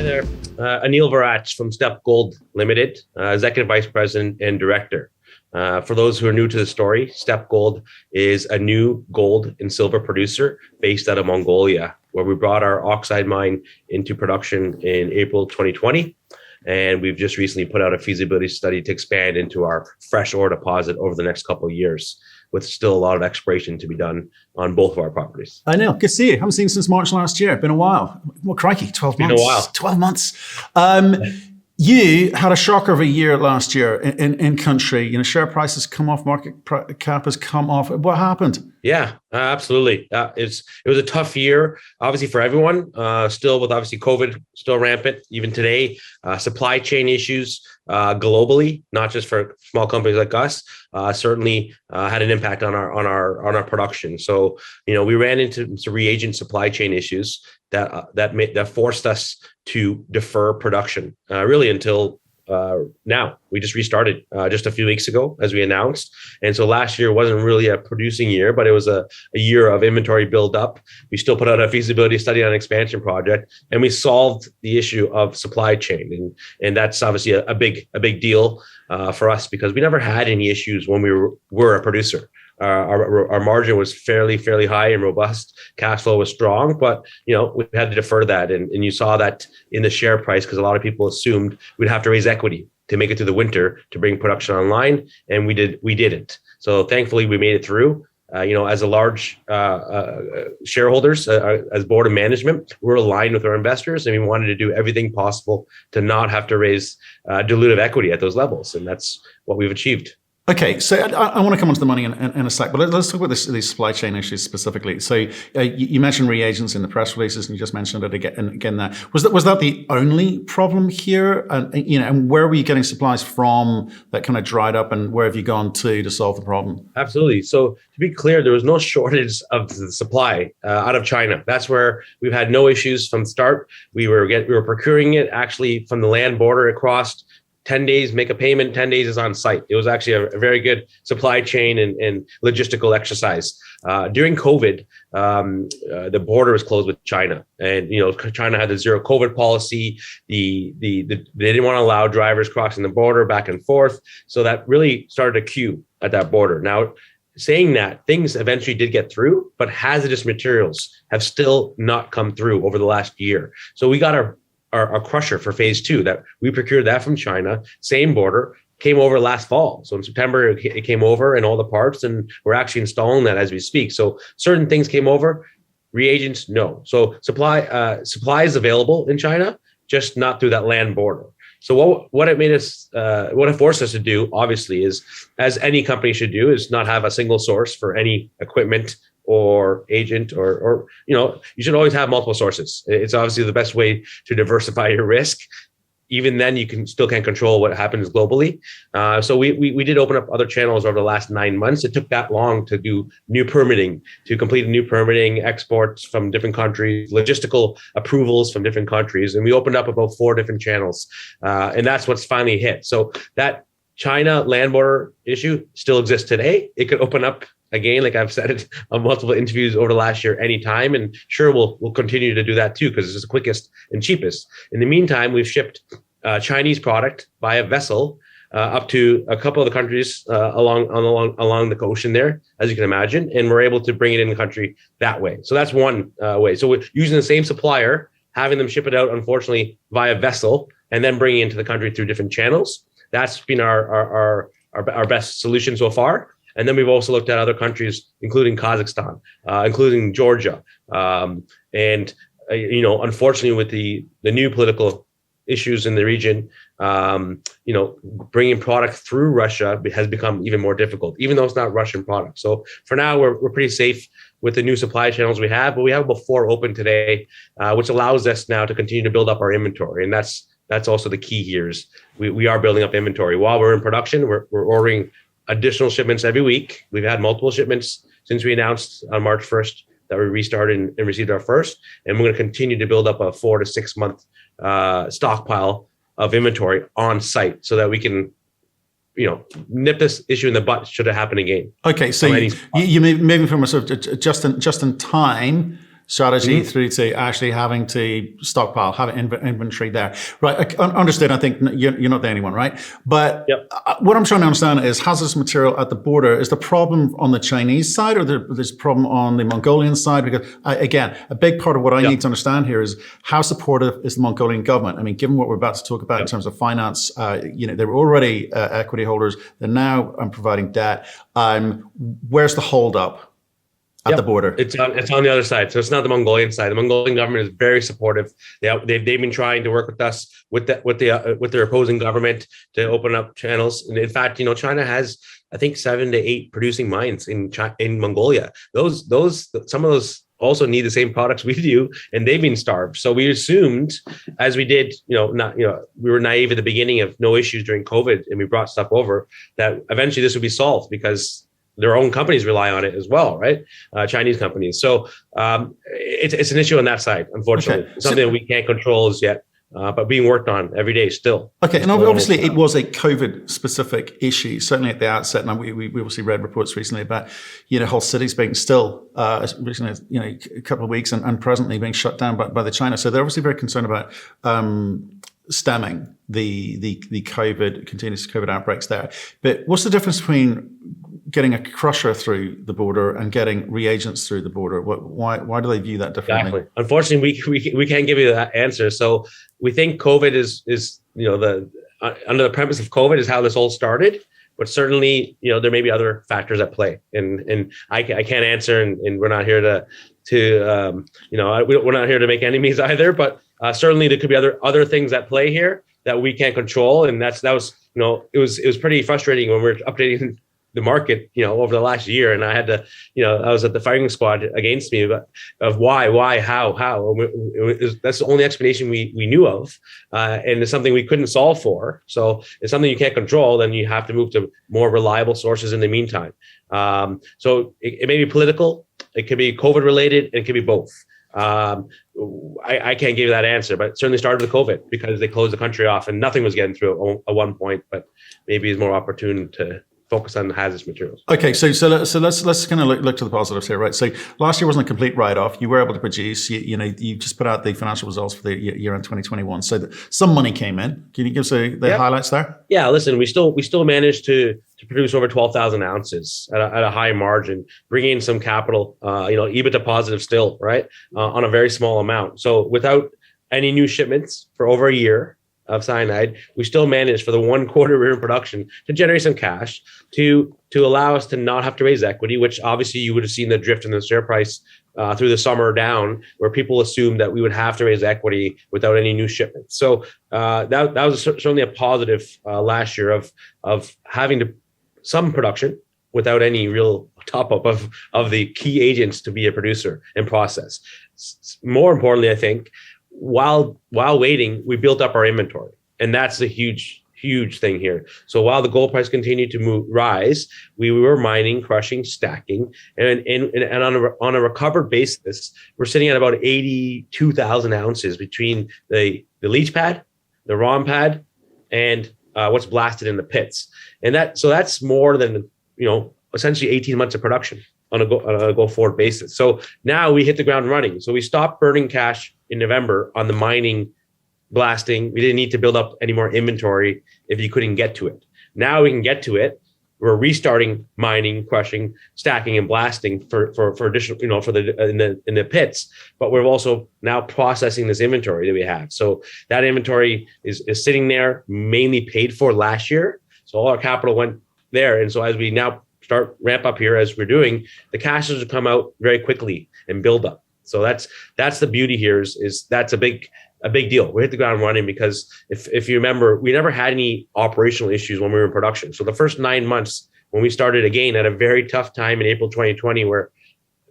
Hi there. Aneel from Steppe Gold Limited, Executive Vice President and Director. For those who are new to the story, Steppe Gold is a new gold and silver producer based out of Mongolia, where we brought our oxide mine into production in April 2020. And we've just recently put out a feasibility study to expand into our fresh ore deposit over the next couple of years, with still a lot of exploration to be done on both of our properties. Aneel, good to see you. Haven't seen you since March last year. Been a while. Well, crikey, 12 months. Been a while. 12 months. You had a shocker of a year last year in country. You know, share prices come off, market cap has come off. What happened? Yeah, absolutely. It was a tough year, obviously for everyone. Still with obviously COVID still rampant even today. Supply chain issues globally, not just for small companies like us, certainly had an impact on our production. So we ran into some reagent supply chain issues that forced us to defer production really until now. We just restarted just a few weeks ago, as we announced. And so last year wasn't really a producing year, but it was a year of inventory build up. We still put out a feasibility study on an expansion project, and we solved the issue of supply chain. And that's obviously a big deal for us, because we never had any issues when we were a producer. Our margin was fairly high and robust. Cash flow was strong, but we had to defer that, and you saw that in the share price, because a lot of people assumed we'd have to raise equity to make it through the winter to bring production online, and we didn't. So thankfully, we made it through. As a large shareholders, as board of management, we're aligned with our investors, and we wanted to do everything possible to not have to raise dilutive equity at those levels, and that's what we've achieved. Okay, so I want to come on to the money in a sec, but let's talk about these supply chain issues specifically. So you mentioned reagents in the press releases, and you just mentioned it again there. Was that the only problem here? And where were you getting supplies from that kind of dried up, and where have you gone to solve the problem? Absolutely. So to be clear, there was no shortage of the supply out of China. That's where we've had no issues from the start. We were procuring it actually from the land border across. 10 days, make a payment, 10 days is on site. It was actually a very good supply chain and logistical exercise. During COVID, the border was closed with China, and China had the zero COVID policy. They didn't want to allow drivers crossing the border back and forth, so that really started a queue at that border. Now, saying that, things eventually did get through, but hazardous materials have still not come through over the last year. So we got our crusher for phase 2 that we procured that from China, same border, came over last fall. So in September, it came over and all the parts, and we're actually installing that as we speak. So certain things came over, reagents, no. So supply is available in China, just not through that land border. So what it forced us to do, obviously, is, as any company should do, is not have a single source for any equipment or agent, or you should always have multiple sources. It's obviously the best way to diversify your risk. Even then, you still can't control what happens globally. So we did open up other channels over the last 9 months. It took that long to do new permitting, to complete new permitting, exports from different countries, logistical approvals from different countries, and we opened up about 4 different channels, and that's what's finally hit. So that China land border issue still exists today. It could open up again, like I've said it on multiple interviews over the last year, anytime. And sure, we'll continue to do that too, because it's the quickest and cheapest. In the meantime, we've shipped Chinese product via vessel up to a couple of the countries along the ocean there, as you can imagine, and we're able to bring it in the country that way. So that's one way. So we're using the same supplier, having them ship it out, unfortunately, via vessel, and then bringing it into the country through different channels. That's been our best solution so far. And then we've also looked at other countries, including Kazakhstan, including Georgia. Unfortunately, with the new political issues in the region, bringing product through Russia has become even more difficult, even though it's not Russian product. So for now, we're pretty safe with the new supply channels we have, but we have about 4 open today, which allows us now to continue to build up our inventory. And that's also the key here, is we are building up inventory. While we're in production, we're ordering additional shipments every week. We've had multiple shipments since we announced on March 1st that we restarted and received our first. And we're going to continue to build up a 4 to 6 month stockpile of inventory on site, so that we can, nip this issue in the butt should it happen again. Okay, so you're moving from a sort of just in time strategy through to actually having to stockpile, have inventory there. Right, understood. I think you're not the only one, right? But what I'm trying to understand is hazardous material at the border, is the problem on the Chinese side or there's a problem on the Mongolian side? Because again, a big part of what I need to understand here is how supportive is the Mongolian government? I mean, given what we're about to talk about in terms of finance, they were already equity holders. They're now providing debt. Where's the holdup? At the border, it's on the other side. So it's not the Mongolian side. The Mongolian government is very supportive. They've been trying to work with us with their opposing government to open up channels. And in fact, China has, I think, 7 to 8 producing mines in Mongolia. Some of those also need the same products we do, and they've been starved. So we assumed, as we did, we were naive at the beginning of no issues during COVID, and we brought stuff over, that eventually this would be solved because their own companies rely on it as well, right? Chinese companies. So it's an issue on that side, unfortunately. Okay. Something that we can't control as yet, but being worked on every day still. Okay, and obviously it was a COVID-specific issue, certainly at the outset. And we obviously read reports recently about, whole cities being still, recently, a couple of weeks and presently being shut down by the China. So they're obviously very concerned about stemming the continuous COVID outbreaks there. But what's the difference between getting a crusher through the border and getting reagents through the border? Why do they view that differently? Exactly. Unfortunately, we can't give you that answer. So we think COVID is under the premise of COVID is how this all started. But certainly, there may be other factors at play, and I can't answer, and we're not here we're not here to make enemies either. But certainly, there could be other things at play here that we can't control, and that was it was pretty frustrating when we were updating the market, over the last year, and I had to, I was at the firing squad against me of why, how. That's the only explanation we knew of, and it's something we couldn't solve for. So it's something you can't control. Then you have to move to more reliable sources in the meantime. So it may be political, it could be COVID related, and it could be both. I can't give you that answer, but it certainly started with COVID because they closed the country off and nothing was getting through at one point. But maybe it's more opportune to focus on hazardous materials. Okay, so let's kind of look to the positives here, right? So last year wasn't a complete write-off. You were able to produce. You just put out the financial results for the year in 2021. So some money came in. Can you give us the highlights there? Yeah, listen, we still managed to produce over 12,000 ounces at a high margin, bringing in some capital. EBITDA positive still, right, on a very small amount. So without any new shipments for over a year of cyanide, we still managed for the 1 quarter we were in production to generate some cash to allow us to not have to raise equity, which obviously you would have seen the drift in the share price through the summer down, where people assumed that we would have to raise equity without any new shipments. So that was certainly a positive last year of having some production without any real top up of the key agents to be a producer and process. More importantly, I think, while waiting, we built up our inventory, and that's the huge thing here. So while the gold price continued to rise, we were mining, crushing, stacking, and on a recovered basis, we're sitting at about 82,000 ounces between the leach pad, the ROM pad, and what's blasted in the pits, and that's more than essentially 18 months of production on a go forward basis. So now we hit the ground running. So we stopped burning cash in November on the mining, blasting. We didn't need to build up any more inventory if you couldn't get to it. Now we can get to it. We're restarting mining, crushing, stacking, and blasting for additional, in the pits. But we're also now processing this inventory that we have. So that inventory is sitting there, mainly paid for last year. So all our capital went there. And so as we now start ramp up here, as we're doing, the cash will come out very quickly and build up. So that's the beauty here is that's a big deal. We hit the ground running because if you remember, we never had any operational issues when we were in production. So the first 9 months when we started again at a very tough time in April 2020, where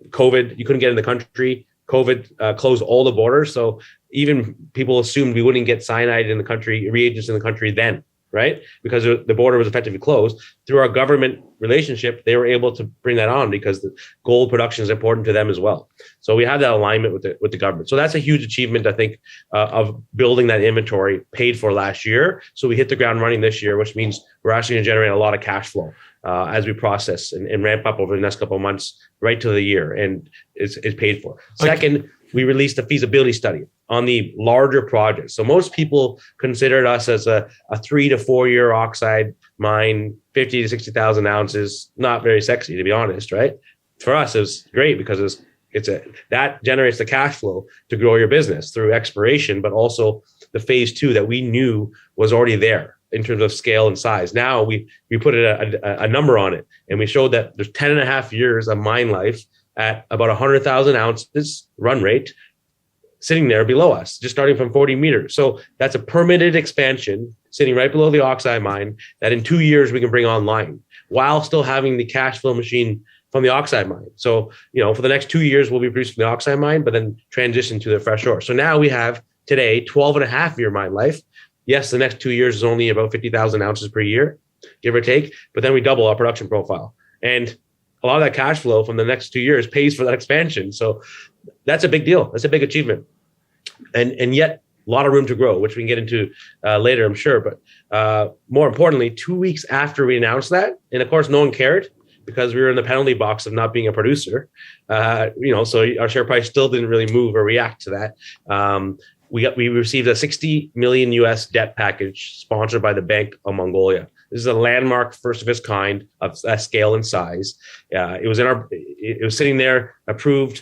COVID, you couldn't get in the country, COVID closed all the borders. So even people assumed we wouldn't get cyanide in the country, reagents in the country then. right? Because the border was effectively closed. Through our government relationship, they were able to bring that on because the gold production is important to them as well. So we have that alignment with the government. So that's a huge achievement, I think, of building that inventory paid for last year. So we hit the ground running this year, which means we're actually going to generate a lot of cash flow as we process and ramp up over the next couple of months right to the year, and it's paid for. Second, we released a feasibility study on the larger projects. So most people considered us as a 3 to 4 year oxide mine, 50 to 60,000 ounces. Not very sexy, to be honest, right? For us, it was great because that generates the cash flow to grow your business through exploration, but also the phase 2 that we knew was already there in terms of scale and size. Now we put a number on it, and we showed that there's 10 and a half years of mine life at about 100,000 ounces run rate sitting there below us, just starting from 40 meters. So that's a permitted expansion sitting right below the oxide mine that in 2 years we can bring online while still having the cash flow machine from the oxide mine. So, for the next 2 years, we'll be producing the oxide mine, but then transition to the fresh ore. So now we have today 12 and a half year mine life. Yes, the next 2 years is only about 50,000 ounces per year, give or take, but then we double our production profile. And a lot of that cash flow from the next 2 years pays for that expansion. So that's a big deal. That's a big achievement. And yet a lot of room to grow, which we can get into later, I'm sure. But more importantly, 2 weeks after we announced that, and of course, no one cared because we were in the penalty box of not being a producer, so our share price still didn't really move or react to that. We received a $60 million US debt package sponsored by the Bank of Mongolia. This is a landmark, first of its kind, of that scale and size. It was sitting there, approved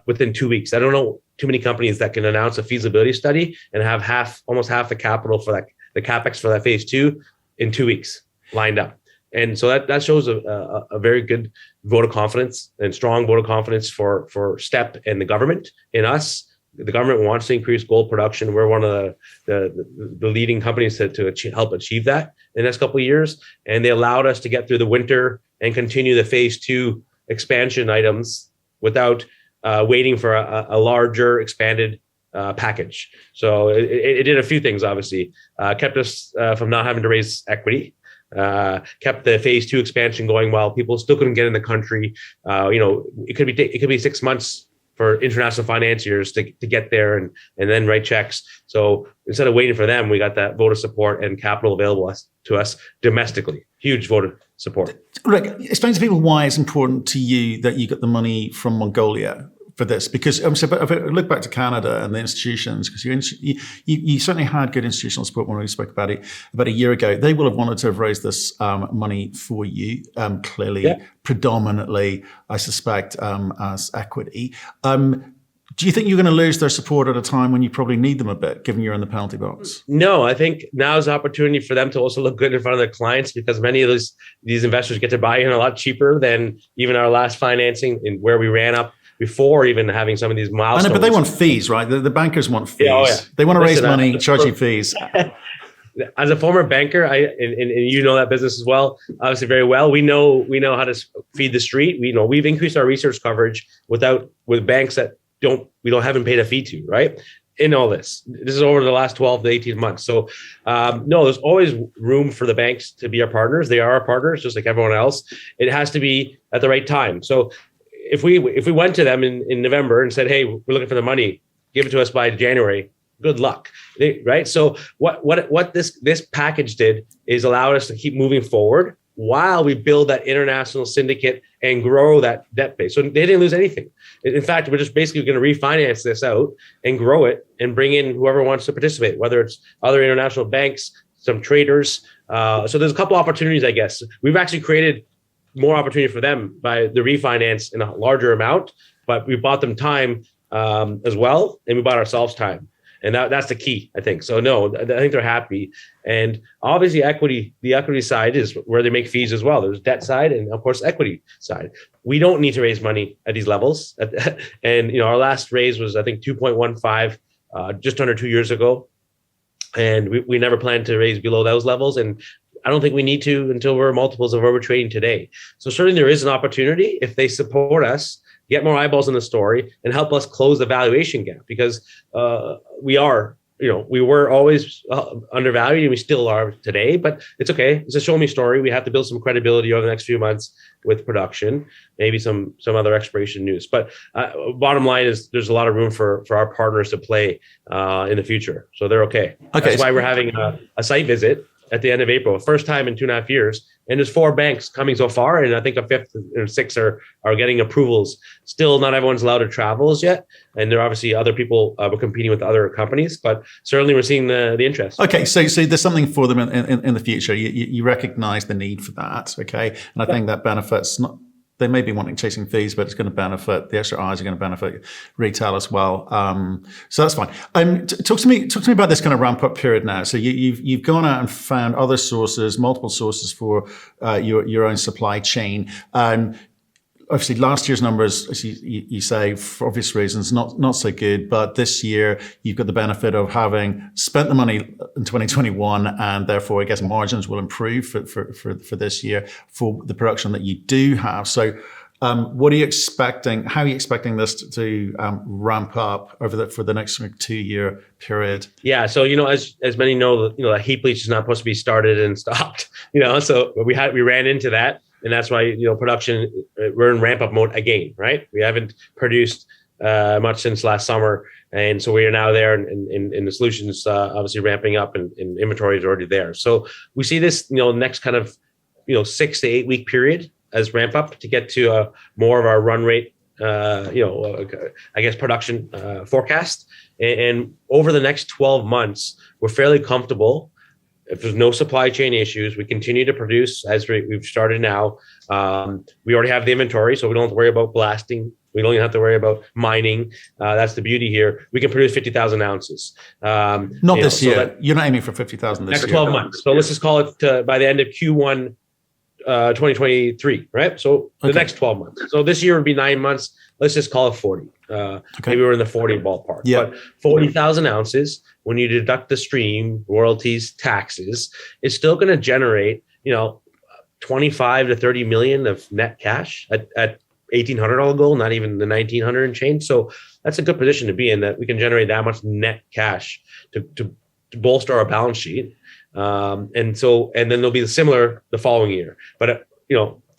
within 2 weeks. I don't know too many companies that can announce a feasibility study and have almost half the capital for that, the capex for that phase 2 in 2 weeks lined up. And so that shows a very good vote of confidence and strong vote of confidence for Steppe and the government in us. The government wants to increase gold production. We're one of the leading companies to help achieve that in the next couple of years. And they allowed us to get through the winter and continue the phase 2 expansion items without waiting for a larger expanded package. So it did a few things, obviously. Kept us from not having to raise equity. Kept the phase 2 expansion going while people still couldn't get in the country. It could be 6 months for international financiers to get there and then write checks. So instead of waiting for them, we got that vote of support and capital available to us domestically. Huge vote of support. Rick, explain to people why it's important to you that you got the money from Mongolia for this, because if I look back to Canada and the institutions, because you certainly had good institutional support when we spoke about it about a year ago. They will have wanted to have raised this money for you, clearly, predominantly, I suspect, as equity. Do you think you're going to lose their support at a time when you probably need them a bit, given you're in the penalty box? No, I think now is an opportunity for them to also look good in front of their clients, because many of these investors get to buy in a lot cheaper than even our last financing, and where we ran up before even having some of these milestones. I know, but they want fees, right? The bankers want fees. Yeah. They want to raise money, charge you fees. As a former banker, and you know that business as well, obviously very well. We know how to feed the street. We've increased our research coverage with banks that haven't paid a fee to, right? In all this is over the last 12 to 18 months. So no, there's always room for the banks to be our partners. They are our partners, just like everyone else. It has to be at the right time. So if we went to them in November and said, hey, we're looking for the money, give it to us by January, good luck, right? So what this package did is allow us to keep moving forward while we build that international syndicate and grow that debt base. So they didn't lose anything. In fact, we're just basically going to refinance this out and grow it and bring in whoever wants to participate, whether it's other international banks, some traders. So there's a couple opportunities, I guess. We've actually created more opportunity for them by the refinance in a larger amount, but we bought them time as well, and we bought ourselves time. And that's the key, I think. So no, I think they're happy. And obviously the equity side is where they make fees as well. There's debt side and of course equity side. We don't need to raise money at these levels. And our last raise was, I think, 2.15 just under 2 years ago. And we never planned to raise below those levels. And I don't think we need to until we're multiples of where we're trading today. So certainly there is an opportunity if they support us, get more eyeballs in the story, and help us close the valuation gap, because we are we were always undervalued, and we still are today, but it's okay. It's a show me story. We have to build some credibility over the next few months with production, maybe some other exploration news. But bottom line is there's a lot of room for our partners to play in the future. So they're okay. That's why we're having a site visit at the end of April, first time in 2.5 years. And there's 4 banks coming so far, and I think a 5th or 6th are getting approvals. Still, not everyone's allowed to travel as yet, and there are obviously other people we're competing with other companies, but certainly we're seeing the interest. Okay, so there's something for them in the future. You recognize the need for that, okay, and I think that benefits not. They may be chasing fees, but it's going to benefit the extra eyes are going to benefit retail as well. So that's fine. Talk to me about this kind of ramp up period now. So you've gone out and found other sources, multiple sources for your own supply chain. Obviously, last year's numbers, as you say, for obvious reasons, not so good. But this year, you've got the benefit of having spent the money in 2021, and therefore, I guess margins will improve for this year for the production that you do have. So, what are you expecting? How are you expecting this to ramp up for the next 2-year period? Yeah, so as many know, the heap leach is not supposed to be started and stopped. So we ran into that. And that's why, production, we're in ramp up mode again, right? We haven't produced much since last summer. And so we are now there and the solution's obviously ramping up and inventory is already there. So we see this, next kind of, 6 to 8 week period as ramp up to get to more of our run rate, I guess production forecast. And over the next 12 months, we're fairly comfortable. If there's no supply chain issues, we continue to produce as we've started now. We already have the inventory, so we don't have to worry about blasting. We don't even have to worry about mining. That's the beauty here. We can produce 50,000 ounces. Not this year. You're not aiming for 50,000 this year. Next 12 months. So let's just call it by the end of Q1 2023, right? So the next 12 months. So this year would be 9 months. Let's just call it 40. Maybe we're in the 40 ballpark. Yeah. But 40,000 ounces, when you deduct the stream, royalties, taxes, it's still going to generate, 25 to 30 million of net cash at $1,800 gold, not even the 1,900 and change. So that's a good position to be in, that we can generate that much net cash to bolster our balance sheet. And then there'll be similar the following year. But,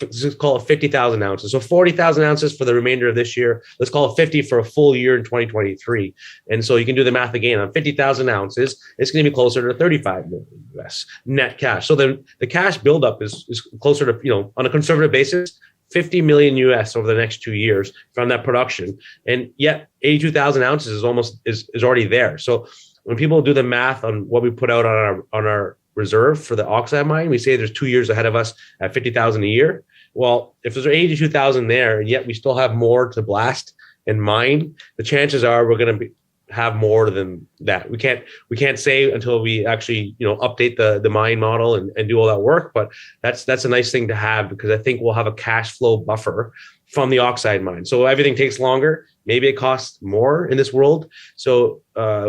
let's just call it 50,000 ounces. So 40,000 ounces for the remainder of this year. Let's call it 50 for a full year in 2023. And so you can do the math again. On 50,000 ounces, it's going to be closer to 35 million US net cash. So then the cash buildup is closer to, on a conservative basis, 50 million US over the next 2 years from that production. And yet 82,000 ounces is already there. So when people do the math on what we put out on our reserve for the oxide mine, we say there's 2 years ahead of us at 50,000 a year. Well, if there's 82,000 there, and yet we still have more to blast and mine, the chances are we're going to have more than that. We can't say until we actually update the mine model and do all that work. But that's a nice thing to have, because I think we'll have a cash flow buffer from the oxide mine. So everything takes longer. Maybe it costs more in this world. So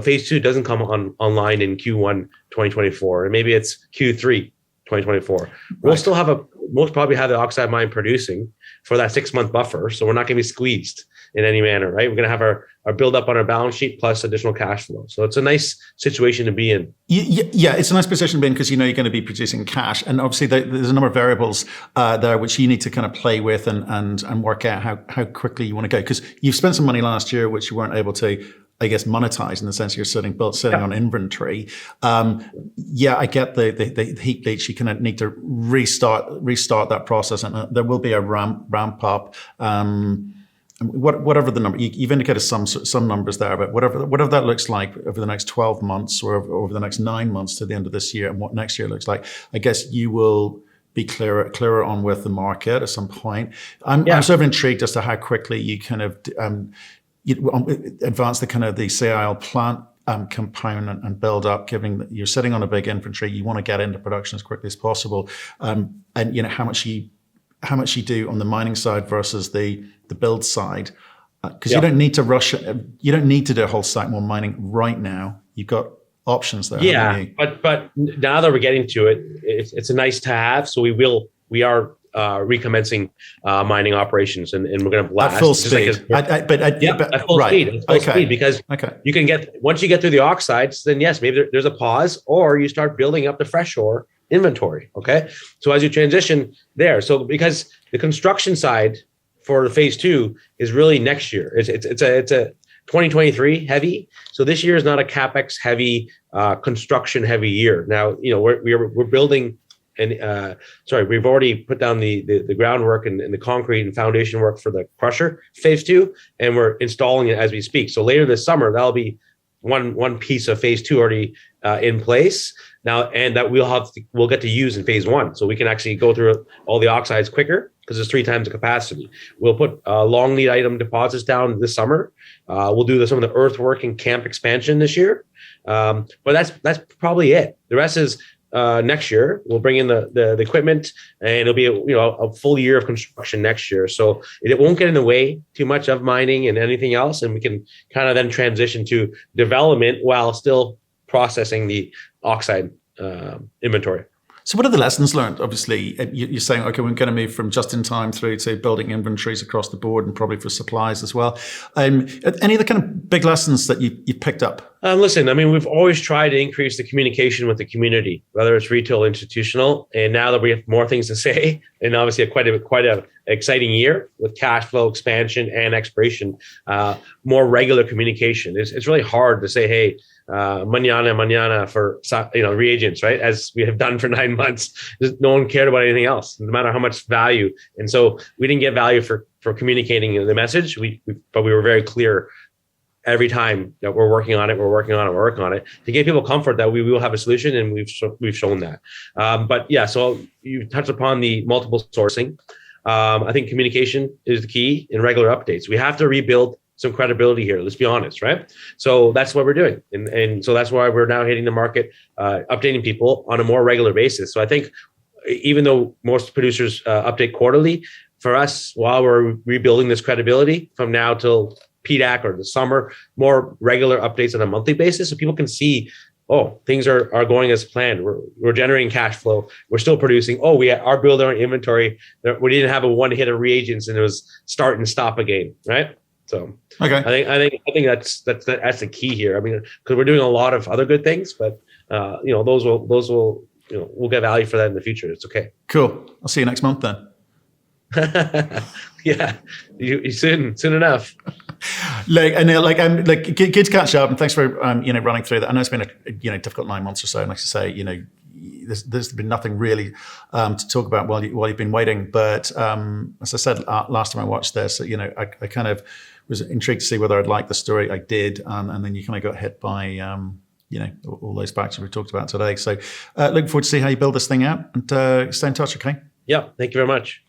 phase 2 doesn't come online in Q1 2024, and maybe it's Q3 2024. Right. We'll still most probably have the oxide mine producing for that 6-month buffer. So we're not going to be squeezed in any manner, right? We're going to have our build up on our balance sheet plus additional cash flow. So it's a nice situation to be in. Yeah, it's a nice position to be in, because you're going to be producing cash. And obviously there's a number of variables there which you need to kind of play with and work out how quickly you want to go. Because you've spent some money last year which you weren't able to, I guess, monetize, in the sense you're sitting on inventory. I get the heap leach. You kind of need to restart that process, and there will be a ramp up. Whatever the number, you've indicated some numbers there, but whatever that looks like over the next 12 months or over the next 9 months to the end of this year, and what next year looks like, I guess you will be clearer on with the market at some point. I'm sort of intrigued as to how quickly you kind of advance the CIL plant component and build up, given that you're sitting on a big inventory. You want to get into production as quickly as possible, and how much you do on the mining side versus the build side, because you don't need to rush it. You don't need to do a whole stack more mining right now. You've got options there. Yeah, but now that we're getting to it, it's a nice to have. So we are recommencing mining operations, and we're going to blast at full speed. At full speed. At full speed, because you can once you get through the oxides, then yes, maybe there's a pause, or you start building up the fresh ore inventory. Okay, so as you transition there, so because the construction side for phase 2 is really next year. It's a 2023 heavy. So this year is not a capex heavy, construction heavy year. Now, we're building, and we've already put down the groundwork and the concrete and foundation work for the crusher phase 2, and we're installing it as we speak. So later this summer, that'll be one piece of phase 2 already in place now, and that we'll get to use in phase 1. So we can actually go through all the oxides quicker, because there's 3 times the capacity. We'll put long lead item deposits down this summer. We'll do some of the earthwork and camp expansion this year. But that's probably it. The rest is next year. We'll bring in the equipment, and it'll be a full year of construction next year. So it won't get in the way too much of mining and anything else, and we can kind of then transition to development while still processing the oxide inventory. So what are the lessons learned? Obviously, you're saying, okay, we're going to move from just in time through to building inventories across the board, and probably for supplies as well. Any of the kind of big lessons that you picked up? Listen, I mean, we've always tried to increase the communication with the community, whether it's retail, institutional, and now that we have more things to say, and obviously quite a exciting year with cash flow expansion and exploration, more regular communication. It's really hard to say, hey, mañana for reagents, right? As we have done for 9 months. No one cared about anything else, no matter how much value. And so we didn't get value for communicating the message. But we were very clear every time that we're working on it to give people comfort that we will have a solution, and we've shown that. But yeah, so you touched upon the multiple sourcing. I think communication is the key in regular updates. We have to rebuild some credibility here. Let's be honest, right? So that's what we're doing. And so that's why we're now hitting the market, updating people on a more regular basis. So I think even though most producers update quarterly, for us, while we're rebuilding this credibility from now till PDAC or the summer, more regular updates on a monthly basis, so people can see, oh, things are going as planned. We're generating cash flow. We're still producing. Oh, we are building our inventory. We didn't have a one hit of reagents and it was start and stop again, right? So okay, I think that's the key here. I mean, because we're doing a lot of other good things, but those will we'll get value for that in the future. It's okay. Cool. I'll see you next month then. Yeah, you soon enough. Aneel, good to catch up, and thanks for running through that. I know it's been a difficult 9 months or so, and like I say, there's been nothing really to talk about while you've been waiting. But as I said last time I watched this, I kind of was intrigued to see whether I'd like the story. I did, and then you kind of got hit by all those factors we talked about today. So looking forward to see how you build this thing out, and stay in touch. Okay. Yeah. Thank you very much.